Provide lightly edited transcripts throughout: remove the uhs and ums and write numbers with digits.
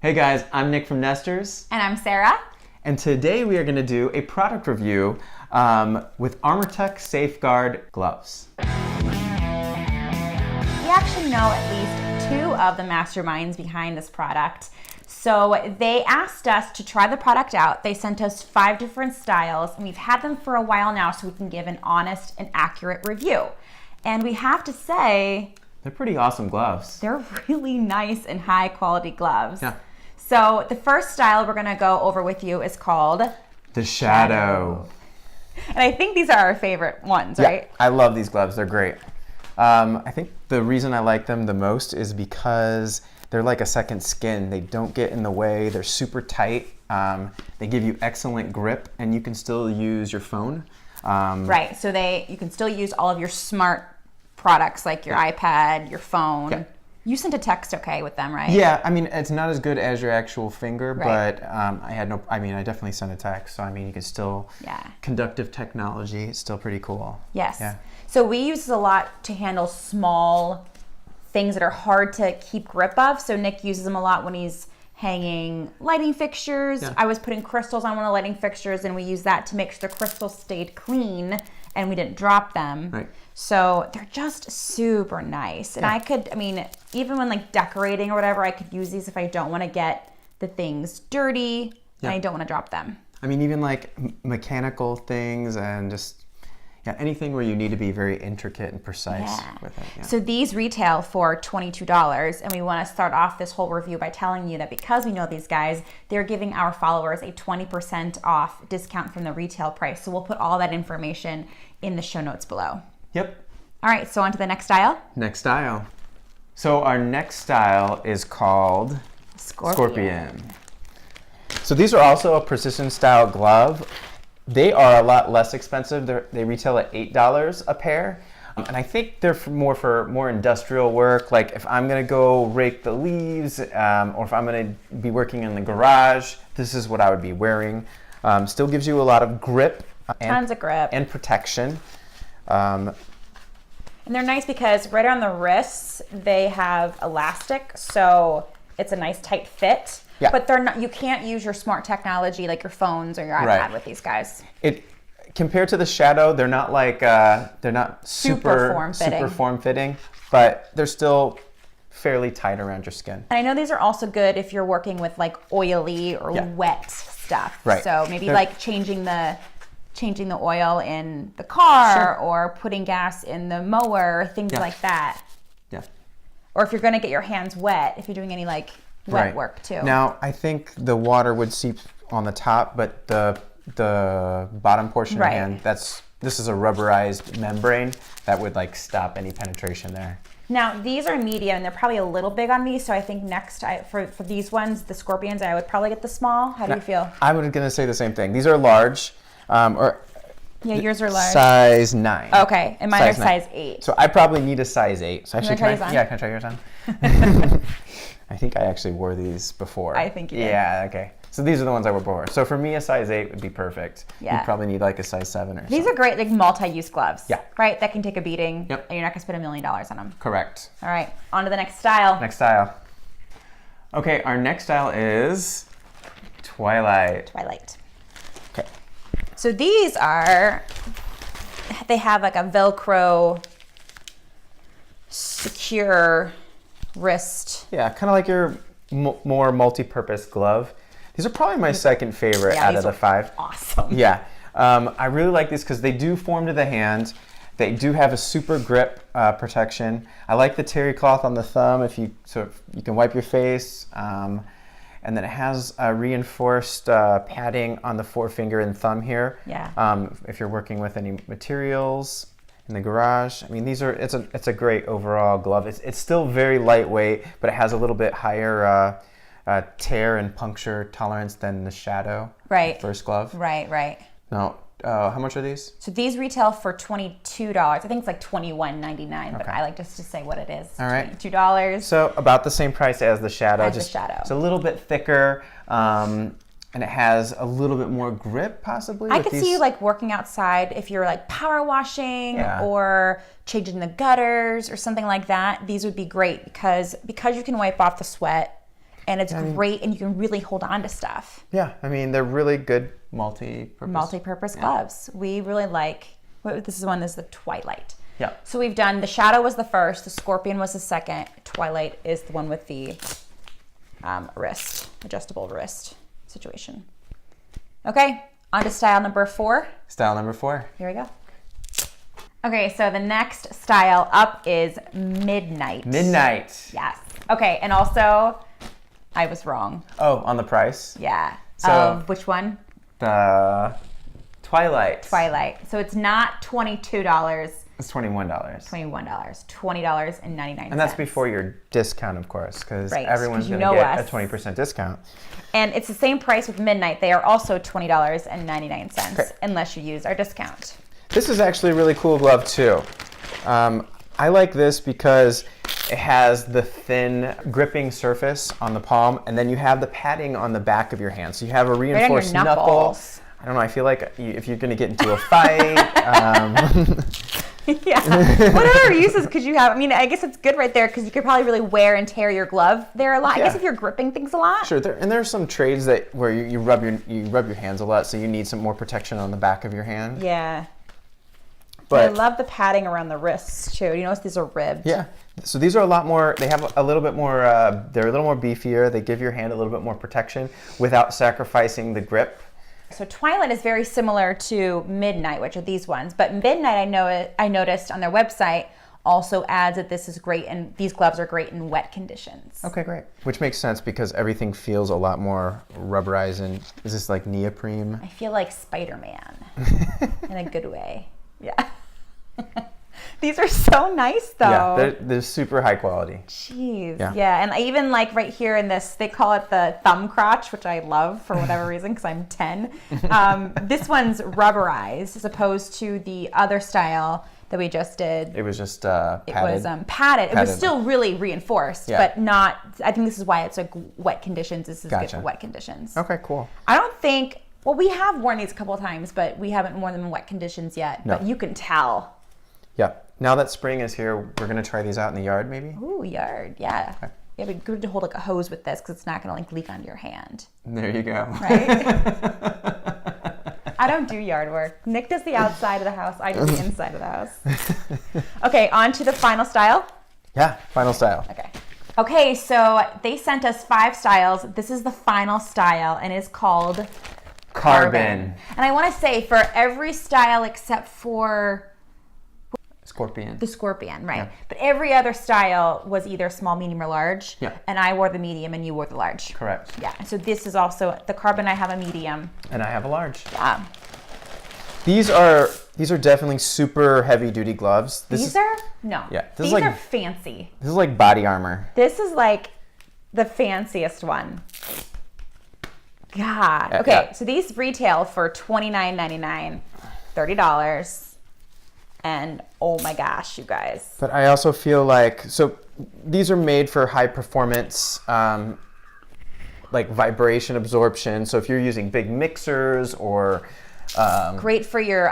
Hey guys, I'm Nick from Nestrs. And I'm Sarah. And today we are going to do a product review with Armortek Safegard gloves. We actually know at least two of the masterminds behind this product. So they asked us to try the product out. They sent us 5 different styles, and we've had them for a while now so we can give an honest and accurate review. And we have to say, they're pretty awesome gloves. they're really nice and high quality gloves. Yeah. So the first style we're gonna go over with you is called The Shadow. And I think these are our favorite ones, right? Yeah, I love these gloves. They're great. I think the reason I like them the most is because they're like a second skin. They don't get in the way. They're super tight. They give you excellent grip, and you can still use your phone. Right, so you can still use all of your smart products like your iPad, your phone. Yeah. You sent a text okay with them, right? Yeah, I mean, it's not as good as your actual finger, Right. but I definitely sent a text. So, I mean, you can still, conductive technology, it's still pretty cool. Yes. Yeah. So we use this a lot to handle small things that are hard to keep grip of. So Nick uses them a lot when he's hanging lighting fixtures. Yeah. I was putting crystals on one of the lighting fixtures, and we used that to make sure the crystals stayed clean and we didn't drop them. Right. So they're just super nice. And even when like decorating or whatever, I could use these if I don't want to get the things dirty and I don't want to drop them. I mean, even like mechanical things and just anything where you need to be very intricate and precise with it. Yeah. So these retail for $22, and we want to start off this whole review by telling you that because we know these guys, they're giving our followers a 20% off discount from the retail price. So we'll put all that information in the show notes below. Yep. All right, so on to the next style. Next style. So our next style is called Scorpion. So these are also a precision style glove. They are a lot less expensive. They retail at $8 a pair. And I think they're for more industrial work. Like if I'm gonna go rake the leaves, or if I'm gonna be working in the garage, this is what I would be wearing. Still gives you a lot of grip. Tons of grip. And protection. And they're nice because right on the wrists, they have elastic, so it's a nice tight fit. Yeah. But they're not. You can't use your smart technology like your phones or your iPad with these guys. Compared to the Shadow, they're not like they're not super form fitting, but they're still fairly tight around your skin. And I know these are also good if you're working with like oily or wet stuff. Right. So maybe like changing the oil in the car or putting gas in the mower, things like that. Yeah. Or if you're going to get your hands wet, if you're doing any like wet work too. Now, I think the water would seep on the top, but the bottom portion of the hand, this is a rubberized membrane that would like stop any penetration there. Now, these are medium, and they're probably a little big on me, so I think next, for these ones, the Scorpions, I would probably get the small. How do you feel? I was going to say the same thing. These are large. Yours are large. Size 9. Okay, and mine are size 8. So I probably need a size 8. So actually, can I try yours on? I think I actually wore these before. I think you did. Yeah, okay. So these are the ones I wore before. So for me, a size 8 would be perfect. Yeah. You'd probably need like a size 7 or something. These are great, like multi-use gloves. Yeah. Right? That can take a beating. Yep. And you're not going to spend $1 million on them. Correct. All right, on to the next style. Next style. Okay, our next style is Twilight. Okay. So these they have like a Velcro secure wrist. Yeah, kind of like your more multi-purpose glove. These are probably my second favorite out of the 5. Awesome. Yeah, I really like these because they do form to the hand. They do have a super grip protection. I like the terry cloth on the thumb so you can wipe your face. And then it has a reinforced padding on the forefinger and thumb here. Yeah. If you're working with any materials in the garage. I mean, it's a great overall glove. It's still very lightweight, but it has a little bit higher tear and puncture tolerance than the Shadow first glove. Right. Now, how much are these? So these retail for $22. I think it's like $21.99, but I like just to say what it is. All right. $22. So about the same price as the Shadow. The Shadow. It's a little bit thicker, and it has a little bit more grip, possibly. I could see you like working outside if you're like power washing or changing the gutters or something like that. These would be great because you can wipe off the sweat and it's great, and you can really hold on to stuff. Yeah, I mean, they're really good multi-purpose gloves. We really like, this one is the Twilight. Yeah. So we've done, the Shadow was the first, the Scorpion was the second, Twilight is the one with the adjustable wrist situation. Okay, on to style number 4. Style number 4. Here we go. Okay, so the next style up is Midnight. Midnight. Yes. Okay, and also, I was wrong. Oh, on the price? Yeah. So, which one? The Twilight. Twilight. So it's not $22. It's $21. $21. $20.99. And that's before your discount, of course, because right, everyone's going to get a 20% discount. And it's the same price with Midnight. They are also $20.99, unless you use our discount. This is actually a really cool glove, too. I like this because it has the thin gripping surface on the palm, and then you have the padding on the back of your hand. So you have a reinforced knuckle. I don't know, I feel like if you're going to get into a fight. Yeah. What other uses could you have? I mean, I guess it's good right there because you could probably really wear and tear your glove there a lot. Yeah. I guess if you're gripping things a lot. Sure, and there are some trades where you rub your hands a lot, so you need some more protection on the back of your hand. Yeah. But I love the padding around the wrists too. You notice these are ribbed. Yeah. So these are a lot more, they have a little bit more, they're a little more beefier. They give your hand a little bit more protection without sacrificing the grip. So Twilight is very similar to Midnight, which are these ones. But Midnight, I noticed on their website, also adds that this is great, and these gloves are great in wet conditions. Okay, great. Which makes sense because everything feels a lot more rubberized. And is this like neoprene? I feel like Spider-Man in a good way. Yeah. These are so nice, though. Yeah, they're super high quality. Jeez. Yeah, and I even like right here in this, they call it the thumb crotch, which I love for whatever reason because I'm 10. This one's rubberized as opposed to the other style that we just did. It was just padded. It was padded. It was still really reinforced, but not, I think this is why it's like wet conditions. This is good for wet conditions. Okay, cool. I don't think, well, we have worn these a couple of times, but we haven't worn them in wet conditions yet. No. But you can tell. Yeah. Now that spring is here, we're going to try these out in the yard, maybe? Ooh, yard, yeah. Okay. Yeah, it'd be good to hold like a hose with this because it's not going to like leak onto your hand. There you go. Right? I don't do yard work. Nick does the outside of the house. I do the inside of the house. Okay, on to the final style. Yeah, final style. Okay, so they sent us 5 styles. This is the final style, and it's called Carbon. And I want to say for every style except for Scorpion. The Scorpion, right. Yeah. But every other style was either small, medium, or large. Yeah. And I wore the medium and you wore the large. Correct. Yeah. So this is also, the Carbon, I have a medium. And I have a large. Yeah. These are definitely super heavy duty gloves. No. Yeah. These are fancy. This is like body armor. This is like the fanciest one. God. Okay. So these retail for $29.99, $30. And oh my gosh, you guys. But I also feel like, so these are made for high performance, like vibration absorption. So if you're using big mixers or... great for your,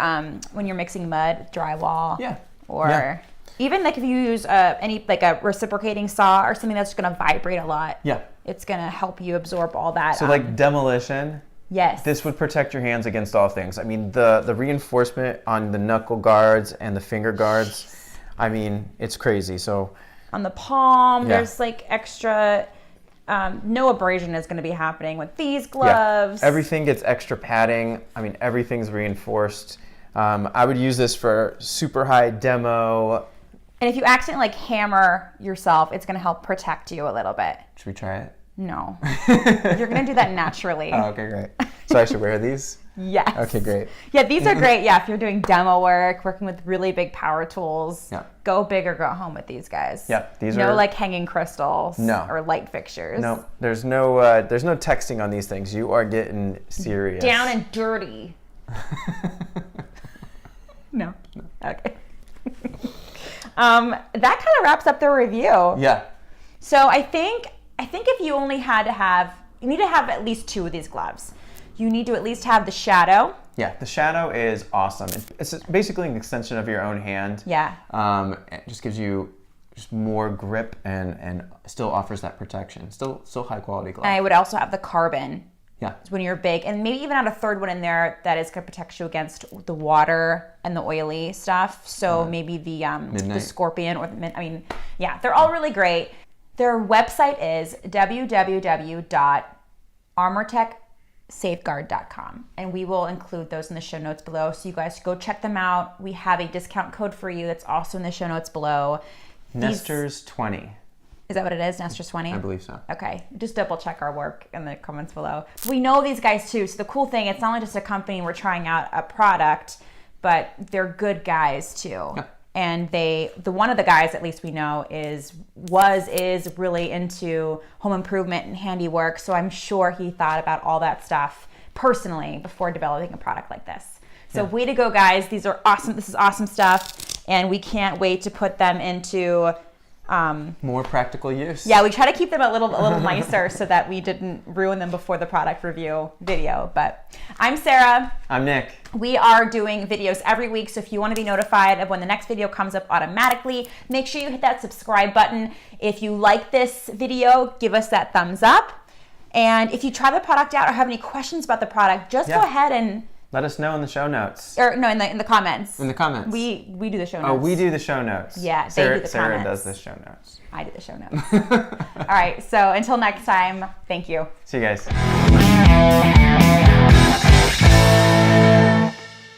when you're mixing mud, drywall. Yeah. Or even like if you use like a reciprocating saw or something that's going to vibrate a lot. Yeah. It's going to help you absorb all that. So like demolition. Yes. This would protect your hands against all things. I mean, the reinforcement on the knuckle guards and the finger guards, I mean, it's crazy. So on the palm, there's like extra, no abrasion is going to be happening with these gloves. Yeah. Everything gets extra padding. I mean, everything's reinforced. I would use this for super high demo. And if you accidentally like hammer yourself, it's going to help protect you a little bit. Should we try it? No. You're going to do that naturally. Oh, okay, great. So I should wear these? Yes. Okay, great. Yeah, these are great. Yeah, if you're doing demo work, working with really big power tools, go big or go home with these guys. Yeah, these are... No like hanging crystals or light fixtures. No, there's no texting on these things. You are getting serious. Down and dirty. No. Okay. That kind of wraps up the review. Yeah. So I think if you only had to have, you need to have at least 2 of these gloves. You need to at least have the Shadow. Yeah, the Shadow is awesome. It's basically an extension of your own hand. Yeah. It just gives you just more grip and still offers that protection. Still high quality glove. And I would also have the carbon. Yeah. When you're big, and maybe even add a third one in there that is going to protect you against the water and the oily stuff. So maybe the scorpion or yeah, they're all really great. Their website is www.armorteksafegard.com, and we will include those in the show notes below. So you guys go check them out. We have a discount code for you that's also in the show notes below. Nestrs 20. Is that what it is? Nestrs 20? I believe so. Okay. Just double check our work in the comments below. We know these guys too. So the cool thing, it's not only just a company we're trying out a product, but they're good guys too. Yeah. And the one of the guys, at least we know, is really into home improvement and handiwork. So I'm sure he thought about all that stuff personally before developing a product like this. So way to go, guys. These are awesome. This is awesome stuff. And we can't wait to put them into more practical use. Yeah, we try to keep them a little nicer so that we didn't ruin them before the product review video. But I'm Sarah. I'm Nick. We are doing videos every week, so if you want to be notified of when the next video comes up automatically, make sure you hit that subscribe button. If you like this video, give us that thumbs up. And if you try the product out or have any questions about the product, just go ahead and let us know in the show notes. Or no, in the comments. In the comments. We do the show notes. Oh, we do the show notes. Yeah, Sarah, they do the Sarah comments. does the show notes. I do the show notes. All right, so until next time, thank you. See you guys.